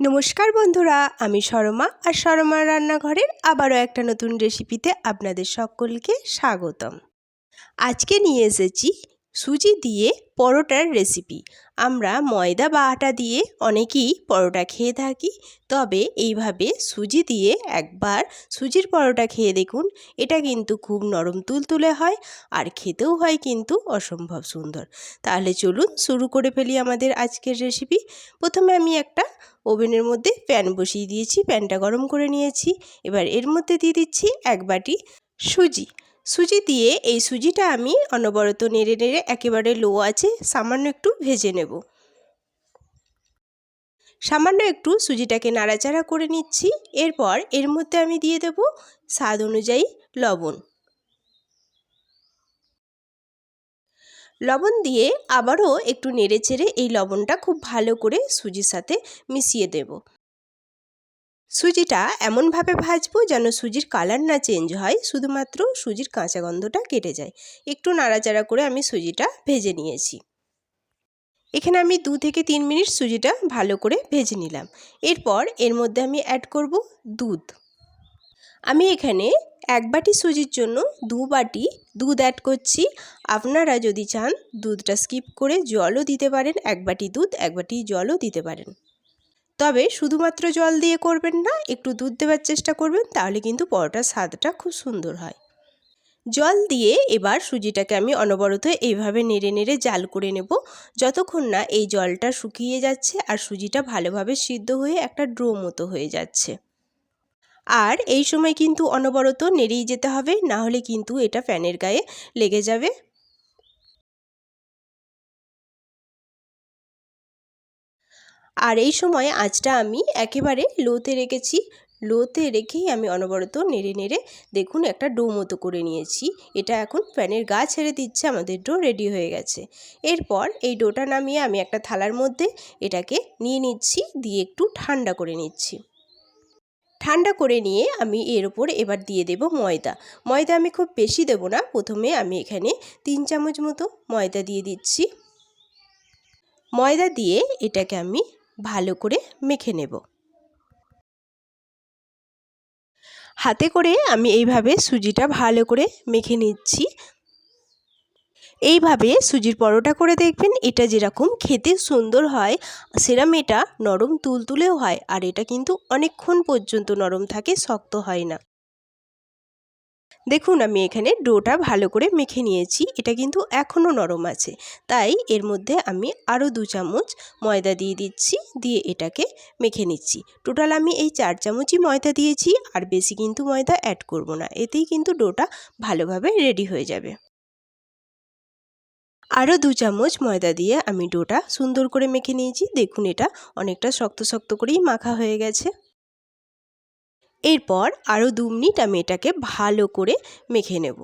নমস্কার বন্ধুরা, আমি শর্মা আর শর্মার রান্নাঘরের আবারও একটা নতুন রেসিপিতে আপনাদের সকলকে স্বাগতম। আজকে নিয়ে এসেছি সুজি দিয়ে পরোটার রেসিপি। আমরা ময়দা বা আটা দিয়ে অনেকেই পরোটা খেয়ে থাকি, তবে এইভাবে সুজি দিয়ে একবার সুজির পরোটা খেয়ে দেখুন। এটা কিন্তু খুব নরম তুলতুলে হয় আর খেতেও হয় কিন্তু অসম্ভব সুন্দর। তাহলে চলুন শুরু করে ফেলি আমাদের আজকের রেসিপি। প্রথমে আমি একটা ওভেনের মধ্যে প্যান বসিয়ে দিয়েছি, প্যানটা গরম করে নিয়েছি। এবার এর মধ্যে দিয়ে দিচ্ছি 1 বাটি সুজি দিয়ে এই সুজিটা আমি অনবরত নেড়ে নেড়ে একেবারে লো আছে সামান্য একটু ভেজে নেব। সামান্য একটু সুজিটাকে নাড়াচাড়া করে নিচ্ছি। এরপর এর মধ্যে আমি দিয়ে দেব স্বাদ অনুযায়ী লবণ। লবণ দিয়ে আবারও একটু নেড়েচেড়ে এই লবণটা খুব ভালো করে সুজির সাথে মিশিয়ে দেব। সুজিটা এমনভাবে ভাজবো যেন সুজির কালার না চেঞ্জ হয়, শুধুমাত্র সুজির কাঁচা গন্ধটা কেটে যায়। একটু নাড়াচাড়া করে আমি সুজিটা ভেজে নিয়েছি। এখানে আমি 2 থেকে 3 মিনিট সুজিটা ভালো করে ভেজে নিলাম। এরপর এর মধ্যে আমি অ্যাড করব দুধ। আমি এখানে 1 বাটি সুজির জন্য 2 বাটি দুধ অ্যাড করছি। আপনারা যদি চান দুধটা স্কিপ করে জলও দিতে পারেন। 1 বাটি দুধ 1 বাটি জলও দিতে পারেন, তবে শুধুমাত্র জল দিয়ে করবেন না, একটু দুধ দেওয়ার চেষ্টা করবেন, তাহলে কিন্তু পরোটার স্বাদটা খুব সুন্দর হয়। জল দিয়ে এবার সুজিটাকে আমি অনবরত এইভাবে নেড়ে নেড়ে জাল করে নেব, যতক্ষণ না এই জলটা শুকিয়ে যাচ্ছে আর সুজিটা ভালোভাবে সিদ্ধ হয়ে একটা ডো মতো হয়ে যাচ্ছে। আর এই সময় কিন্তু অনবরত নেড়েই যেতে হবে, না হলে কিন্তু এটা প্যানের গায়ে লেগে যাবে। আর এই সময় আঁচটা আমি একেবারে লোতে রেখেছি। লোতে রেখেই আমি অনবরত নেড়ে নেড়ে দেখুন একটা ডো মতো করে নিয়েছি। এটা এখন প্যানের গা ছেড়ে দিচ্ছে, আমাদের ডো রেডি হয়ে গেছে। এরপর এই ডোটা নামিয়ে আমি একটা থালার মধ্যে এটাকে নিয়ে নিচ্ছি, দিয়ে একটু ঠান্ডা করে নিচ্ছি। ঠান্ডা করে নিয়ে আমি এর ওপর এবার দিয়ে দেব ময়দা। ময়দা আমি খুব বেশি দেব না, প্রথমে আমি এখানে 3 চামচ মতো ময়দা দিয়ে দিচ্ছি। ময়দা দিয়ে এটাকে আমি ভালো করে মেখে নেব। হাতে করে আমি এইভাবে সুজিটা ভালো করে মেখে নিচ্ছি। এইভাবে সুজির পরোটা করে দেখবেন, এটা যেরকম খেতে সুন্দর হয় সেরকম এটা নরম তুলতুলেও হয়, আর এটা কিন্তু অনেকক্ষণ পর্যন্ত নরম থাকে, শক্ত হয় না। দেখুন আমি এখানে ডোটা ভালো করে মেখে নিয়েছি, এটা কিন্তু এখনও নরম আছে, তাই এর মধ্যে আমি আরও 2 চামচ ময়দা দিয়ে দিচ্ছি, দিয়ে এটাকে মেখে নিচ্ছি। টোটাল আমি এই 4 চামচই ময়দা দিয়েছি, আর বেশি কিন্তু ময়দা অ্যাড করব না, এতেই কিন্তু ডোটা ভালোভাবে রেডি হয়ে যাবে। আরও 2 চামচ ময়দা দিয়ে আমি ডোটা সুন্দর করে মেখে নিয়েছি। দেখুন এটা অনেকটা শক্ত শক্ত করেই মাখা হয়ে গেছে। এরপর আরও 2 মিনিট আমি এটাকে ভালো করে মেখে নেব।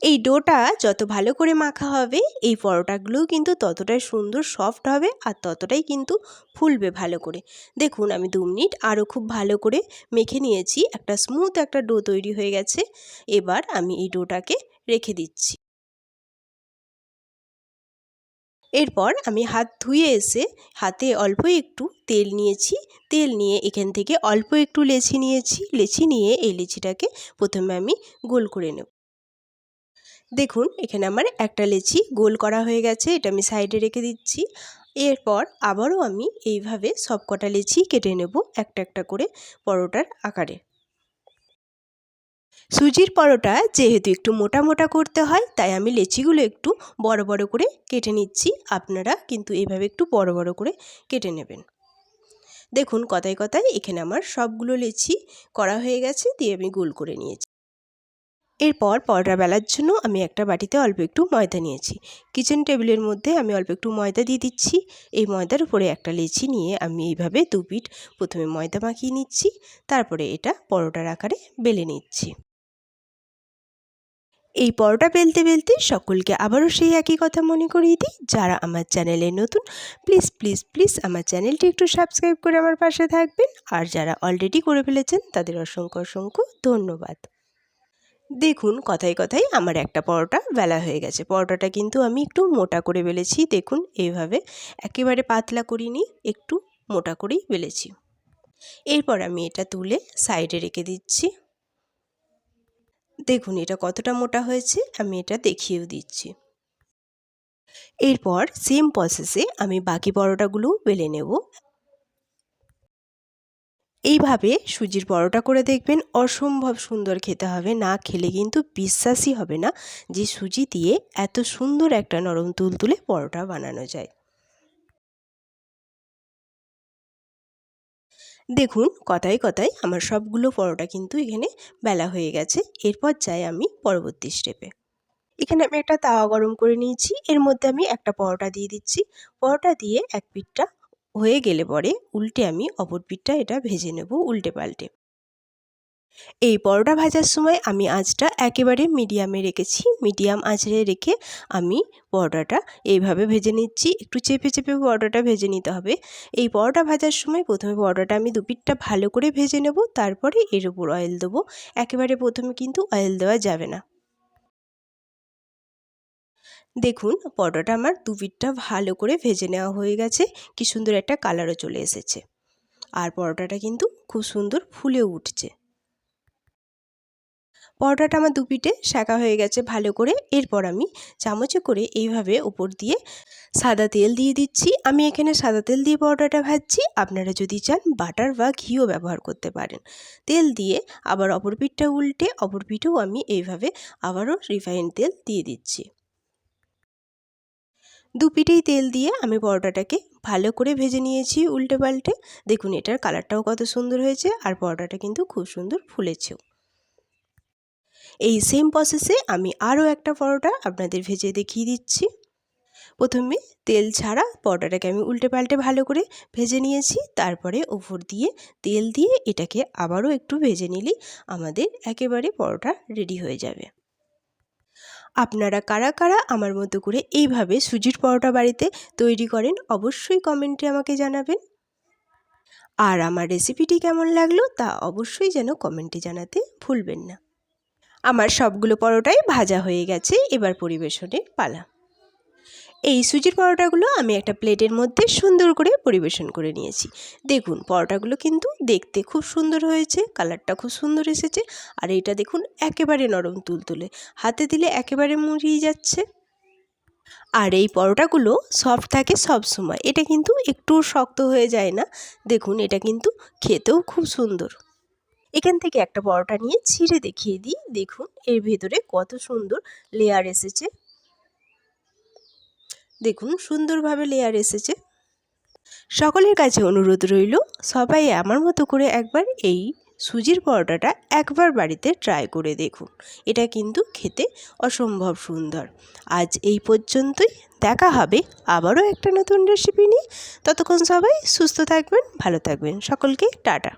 এই ডোটা যত ভালো করে মাখা হবে এই পরোটাগুলোও কিন্তু ততটাই সুন্দর সফট হবে আর ততটাই কিন্তু ফুলবে ভালো করে। দেখুন আমি 2 মিনিট আরও খুব ভালো করে মেখে নিয়েছি, একটা স্মুথ একটা ডো তৈরি হয়ে গেছে। এবার আমি এই ডোটাকে রেখে দিচ্ছি। এরপর আমি হাত ধুয়ে এসে হাতে অল্প একটু তেল নিয়েছি। তেল নিয়ে এখান থেকে অল্প একটু লেচি নিয়েছি। লেচি নিয়ে এই লেচিটাকে প্রথমে আমি গোল করে নেব। দেখুন এখানে আমার একটা লেচি গোল করা হয়ে গেছে, এটা আমি সাইডে রেখে দিচ্ছি। এরপর আবারও আমি এইভাবে সবকটা লেচি কেটে নেব একটা একটা করে পরোটার আকারে। সুজির পরোটা যেহেতু একটু মোটা মোটা করতে হয়, তাই আমি লেচিগুলো একটু বড় বড় করে কেটে নিচ্ছি। আপনারা কিন্তু এইভাবে একটু বড় বড় করে কেটে নেবেন। দেখুন কথায় কথায় এখানে আমার সবগুলো লেচি করা হয়ে গেছে, দিয়ে আমি গোল করে নিয়েছি। এরপর পরোটা বেলার জন্য আমি একটা বাটিতে অল্প একটু ময়দা নিয়েছি। কিচেন টেবিলের মধ্যে আমি অল্প একটু ময়দা দিয়ে দিচ্ছি। এই ময়দার উপরে একটা লেচি নিয়ে আমি এইভাবে 2 পিঠ প্রথমে ময়দা মাখিয়ে নিচ্ছি, তারপরে এটা পরোটার আকারে বেলে নিচ্ছি। এই পরোটা বেলতে বেলতে সকলকে আবারও সেই একই কথা মনে করিয়ে দিই, যারা আমার চ্যানেলে নতুন প্লিজ প্লিজ প্লিজ আমার চ্যানেলটি একটু সাবস্ক্রাইব করে আমার পাশে থাকবেন, আর যারা অলরেডি করে ফেলেছেন তাদের অসংখ্য অসংখ্য ধন্যবাদ। দেখুন কথায় কথায় আমার একটা পরোটা বেলা হয়ে গেছে। পরোটাটা কিন্তু আমি একটু মোটা করে বেলেছি। দেখুন এইভাবে একেবারে পাতলা করিনি, একটু মোটা করেই বেলেছি। এরপর আমি এটা তুলে সাইডে রেখে দিচ্ছি। দেখুন এটা কতটা মোটা হয়েছে, আমি এটা দেখিয়েও দিচ্ছি। এরপর সেম প্রসেসে আমি বাকি পরোটাগুলোও বেলে নেব। এইভাবে সুজির পরোটা করে দেখবেন, অসম্ভব সুন্দর খেতে হবে। না খেলে কিন্তু বিশ্বাসই হবে না যে সুজি দিয়ে এত সুন্দর একটা নরম তুলতুলে পরোটা বানানো যায়। দেখুন কথায় কথায় আমার সবগুলো পরোটা কিন্তু এখানে বেলা হয়ে গেছে। এরপর যাই আমি পরবর্তী স্টেপে। এখানে আমি একটা তাওয়া গরম করে নিয়েছি, এর মধ্যে আমি একটা পরোটা দিয়ে দিচ্ছি। পরোটা দিয়ে এক পিঠটা হয়ে গেলে পরে উল্টে আমি অপর পিঠটা এটা ভেজে নেব উল্টে পাল্টে। এই পরোটা ভাজার সময় আমি আঁচটা একেবারে মিডিয়ামে রেখেছি। মিডিয়াম আঁচে রেখে আমি পরোটাটা এইভাবে ভেজে নিচ্ছি। একটু চেপে চেপে পরোটাটা ভেজে নিতে হবে। এই পরোটা ভাজার সময় প্রথমে পরোটাটা আমি দুপিঠটা ভালো করে ভেজে নেব, তারপরে এর উপর অয়েল দেবো। একেবারে প্রথমে কিন্তু অয়েল দেওয়া যাবে না। দেখুন পরোটাটা আমার দুপিঠটা ভালো করে ভেজে নেওয়া হয়ে গেছে। কি সুন্দর একটা কালারও চলে এসেছে। আর পরোটাটা কিন্তু খুব সুন্দর ফুলেও উঠছে। পরোটাটা আমার দুপিঠে সেঁকা হয়ে গেছে ভালো করে। এরপর আমি চামচে করে এইভাবে উপর দিয়ে সাদা তেল দিয়ে দিচ্ছি। আমি এখানে সাদা তেল দিয়ে পরোটাটা ভাজছি। আপনারা যদি চান বাটার বা ঘিও ব্যবহার করতে পারেন। তেল দিয়ে আবার অপর পিঠটা উল্টে অপর পিঠেও আমি এইভাবে আবারও রিফাইন্ড তেল দিয়ে দিচ্ছি। দুপিঠেই তেল দিয়ে আমি পরোটাটাকে ভালো করে ভেজে নিয়েছি উল্টে পাল্টে। দেখুন এটার কালারটাও কত সুন্দর হয়েছে, আর পরোটাটা কিন্তু খুব সুন্দর ফুলেছেও। এই সেম প্রসেসে আমি আরও একটা পরোটা আপনাদের ভেজে দেখিয়ে দিচ্ছি। প্রথমে তেল ছাড়া পরোটাটাকে আমি উল্টে পাল্টে ভালো করে ভেজে নিয়েছি। তারপরে ওপর দিয়ে তেল দিয়ে এটাকে আবারও একটু ভেজে নিলেই আমাদের একেবারে পরোটা রেডি হয়ে যাবে। আপনারা কারা কারা আমার মতো করে এইভাবে সুজির পরোটা বাড়িতে তৈরি করেন অবশ্যই কমেন্টে আমাকে জানাবেন। আর আমার রেসিপিটি কেমন লাগলো তা অবশ্যই যেন কমেন্টে জানাতে ভুলবেন না। আমার সবগুলো পরোটাই ভাজা হয়ে গেছে, এবার পরিবেশনের পালা। এই সুজির পরোটাগুলো আমি একটা প্লেটের মধ্যে সুন্দর করে পরিবেশন করে নিয়েছি। দেখুন পরোটাগুলো কিন্তু দেখতে খুব সুন্দর হয়েছে, কালারটা খুব সুন্দর এসেছে। আর এইটা দেখুন একেবারে নরম তুলতুলে, হাতে দিলে একেবারে মুড়িয়ে যাচ্ছে। আর এই পরোটাগুলো সফট থাকে সব সময়, এটা কিন্তু একটু শক্ত হয়ে যায় না। দেখুন এটা কিন্তু খেতেও খুব সুন্দর। এখান থেকে একটা পরোটা নিয়ে ছিঁড়ে দেখিয়ে দিই। দেখুন এর ভেতরে কত সুন্দর লেয়ার এসেছে। দেখুন সুন্দরভাবে লেয়ার এসেছে। সকলের কাছে অনুরোধ রইল, সবাই আমার মতো করে একবার এই সুজির পরোটাটা একবার বাড়িতে ট্রাই করে দেখুন। এটা কিন্তু খেতে অসম্ভব সুন্দর। আজ এই পর্যন্তই, দেখা হবে আবারও একটা নতুন রেসিপি নিয়ে। ততক্ষণ সবাই সুস্থ থাকবেন, ভালো থাকবেন। সকলকে টাটা।